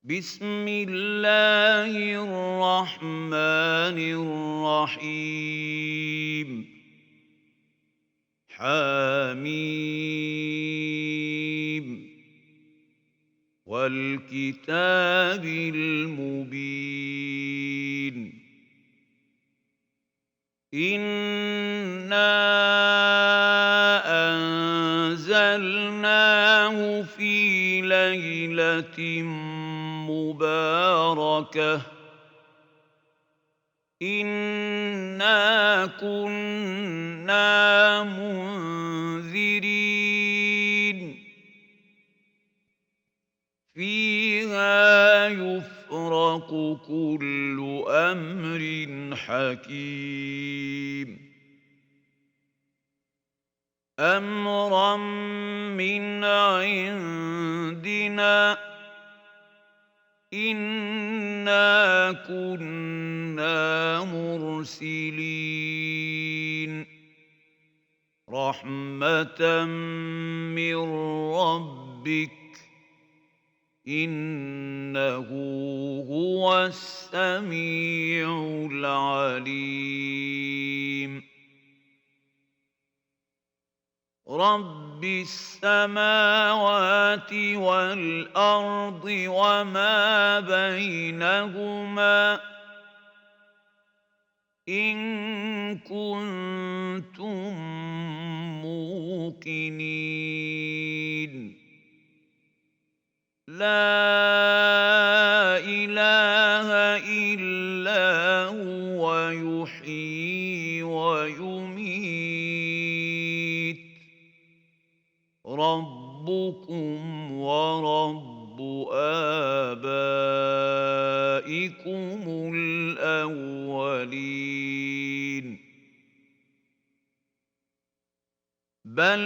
بسم الله الرحمن الرحيم حميم والكتاب المبين إنا أنزلناه في ليلة مباركة إنا كنا منذرين فيها يفرق كل أمر حكيم أمرا من عندنا إنا كنا مرسلين رحمة من ربك إنه هو السميع العليم رب السماوات والأرض وما بينهما إن كنتم موقنين لا إله إلا هو يحيي ويميت ربكم ورب آبائكم الأولين بل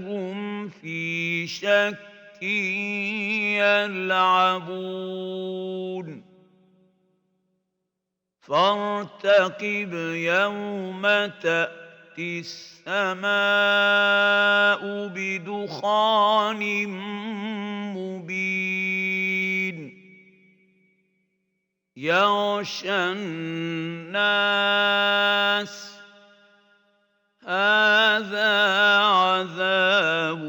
هم في شك يلعبون فارتقب يوم تأتي السماء بدخان مبين يغشى الناس هذا عذاب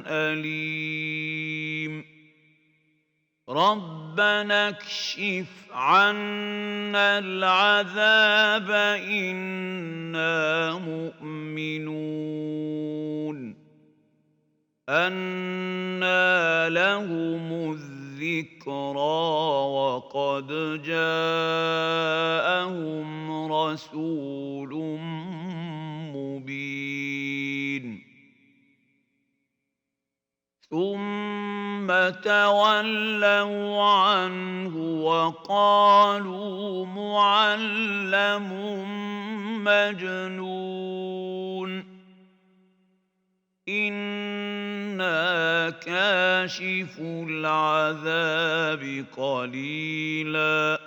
أليم ربنا اكشف عنا العذاب إنا مؤمنون أنى لهم الذكرى وقد جاءهم رسول مبين ثم تولوا عنه وقالوا معلم مجنون إنا كاشف العذاب قليلا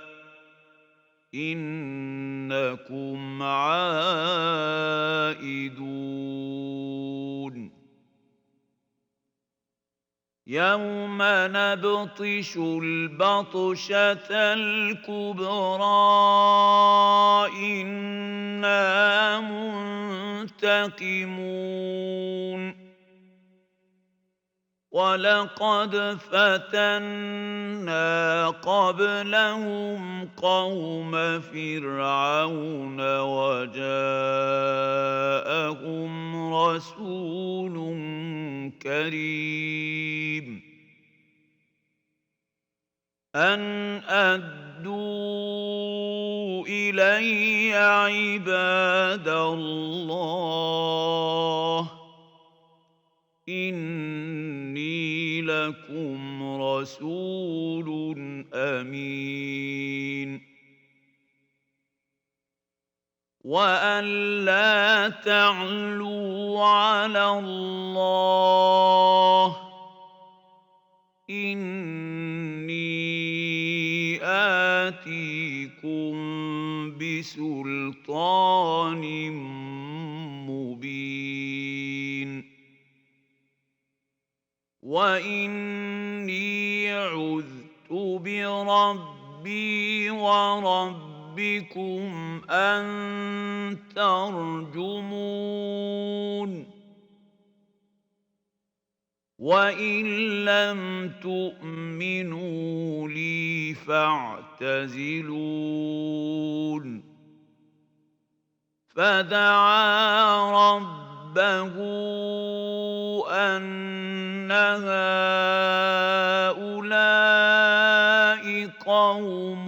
إنكم عائدون يوم نبطش البطشة الكبرى إنا منتقمون ولقد فتنا قبلهم قوم فرعون وجاءهم رسول كريم أن أدوا إلي عباد الله إني لكم رسول أمين وأن لا تعلوا على الله إني آتيكم بسلطان مبين وإني عذت بربي وربكم أن ترجمون وإن لم تؤمنوا لي فاعتزلون فدعا ربه أن هؤلاء قوم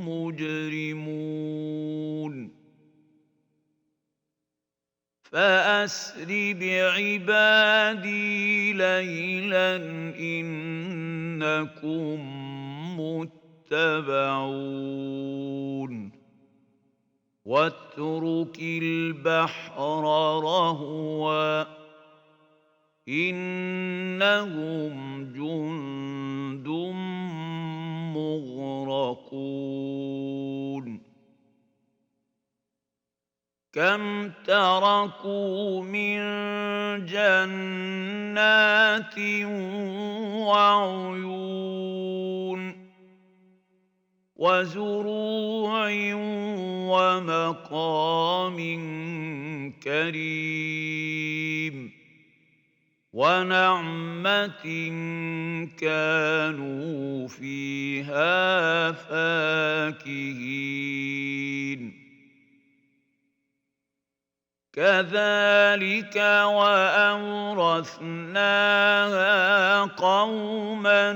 مجرمون فأسر بعبادي ليلا إنكم متبعون واترك البحر رهوا إنهم جند مغرقون كم تركوا من جنات وعيون وزروع ومقام كريم ونعمة كانوا فيها فاكهين كذلك وأورثناها قوما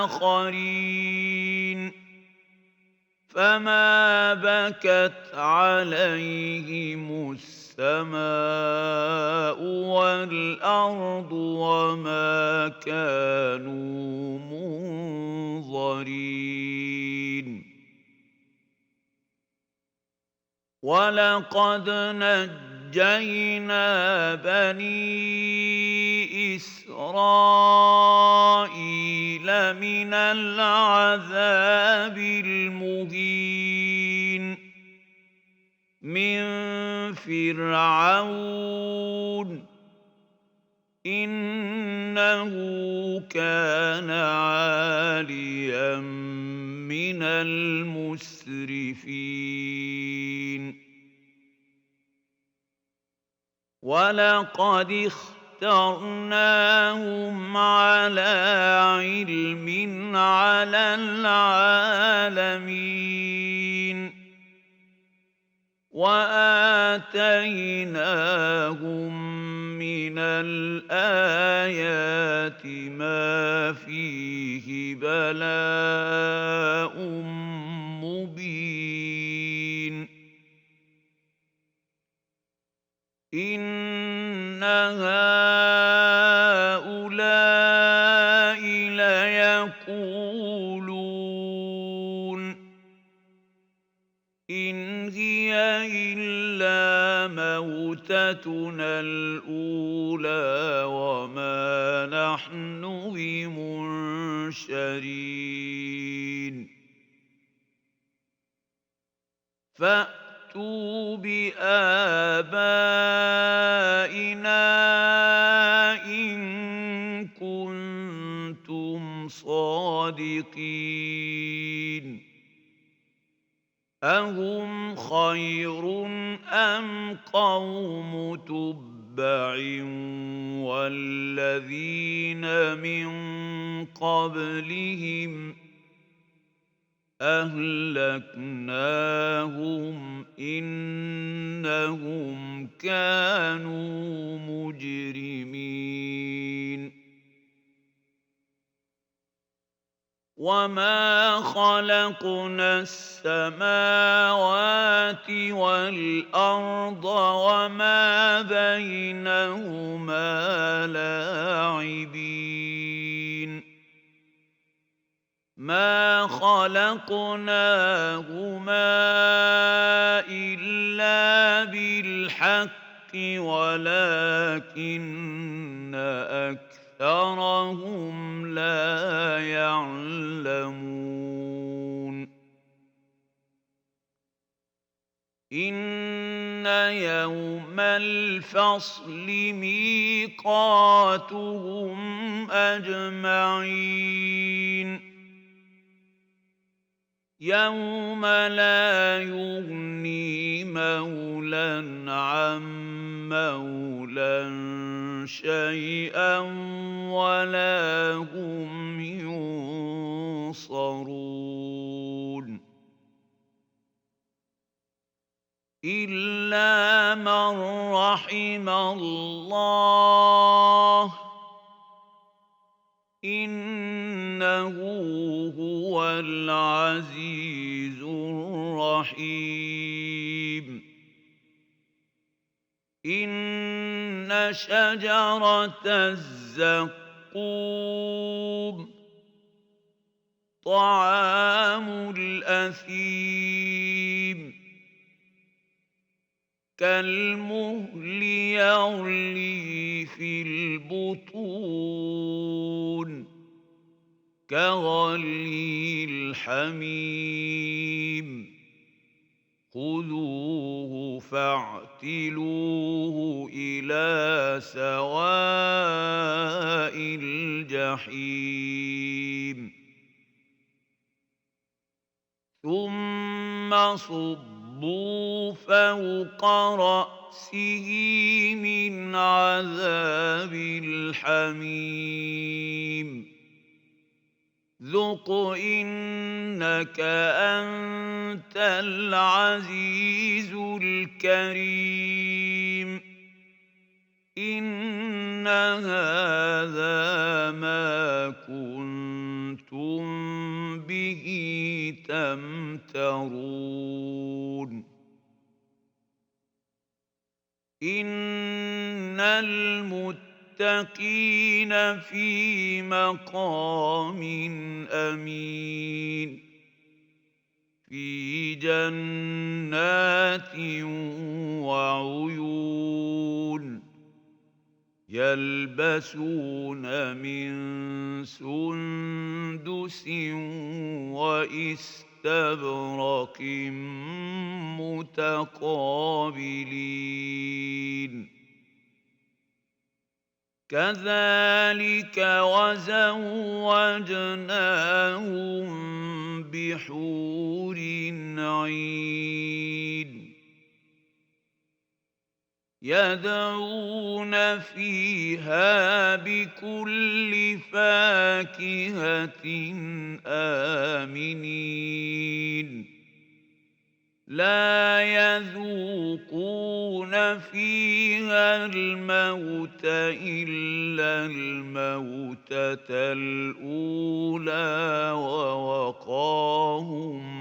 آخرين فما بكت عليهم السماء والأرض وما كانوا منظرين ولقد نجينا بني إسرائيل من العذاب المهين من فرعون إنه كان عاليا من المسرفين ولقد اخترناهم على علم على العالمين وآتيناهم من الآيات ما فيه بلاء مبين إن هؤلاء ليقولون إن هي إلا موتتنا الأولى وما نحن بمنشرين فأتوا بآبائنا إن كنتم صادقين أهم خير أم قوم تبع والذين من قبلهم أهلكناهم إنهم كانوا مجرمين وما خلقنا السماوات والأرض وما بينهما لاعبين ما خلقناهما إلا بالحق ولكن أكثرهم لا يعلمون إن يوم الفصل ميقاتهم أجمعين يوم لا يغني مولى عن مولى شيئا ولا هم ينصرون إلا من رحم الله إنه هو العزيز الرحيم إن شجرة الزقوم طعام الأثيم كالمهل يغلي في البطون كغلي الحميم خذوه فاعتلوه إلى سواء الجحيم ثم صبوا فوق رأسه من عذاب الحميم ذق إنك أنت العزيز الكريم إن هذا ما كنتم به تمترون إن المتقين في مقام أمين في جنات وعيون يلبسون من سندس واستبرق متقابلين كذلك وزوجناهم بحور عين يدعون فيها بكل فاكهة آمنين لا يذوقون فيها الموت إلا الموتة الأولى ووقاهم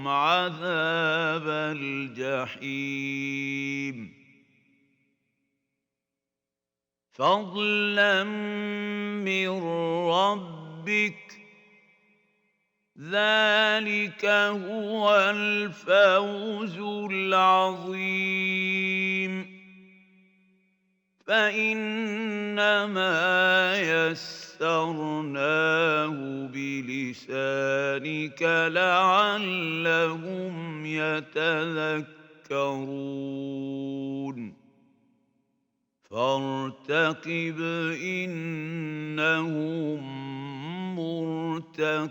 عذاب الجحيم فضلا من ربك ذلك هو الفوز العظيم فإنما يسرناه بلسانك لعلهم يتذكرون فارتقب إنهم مرتقبون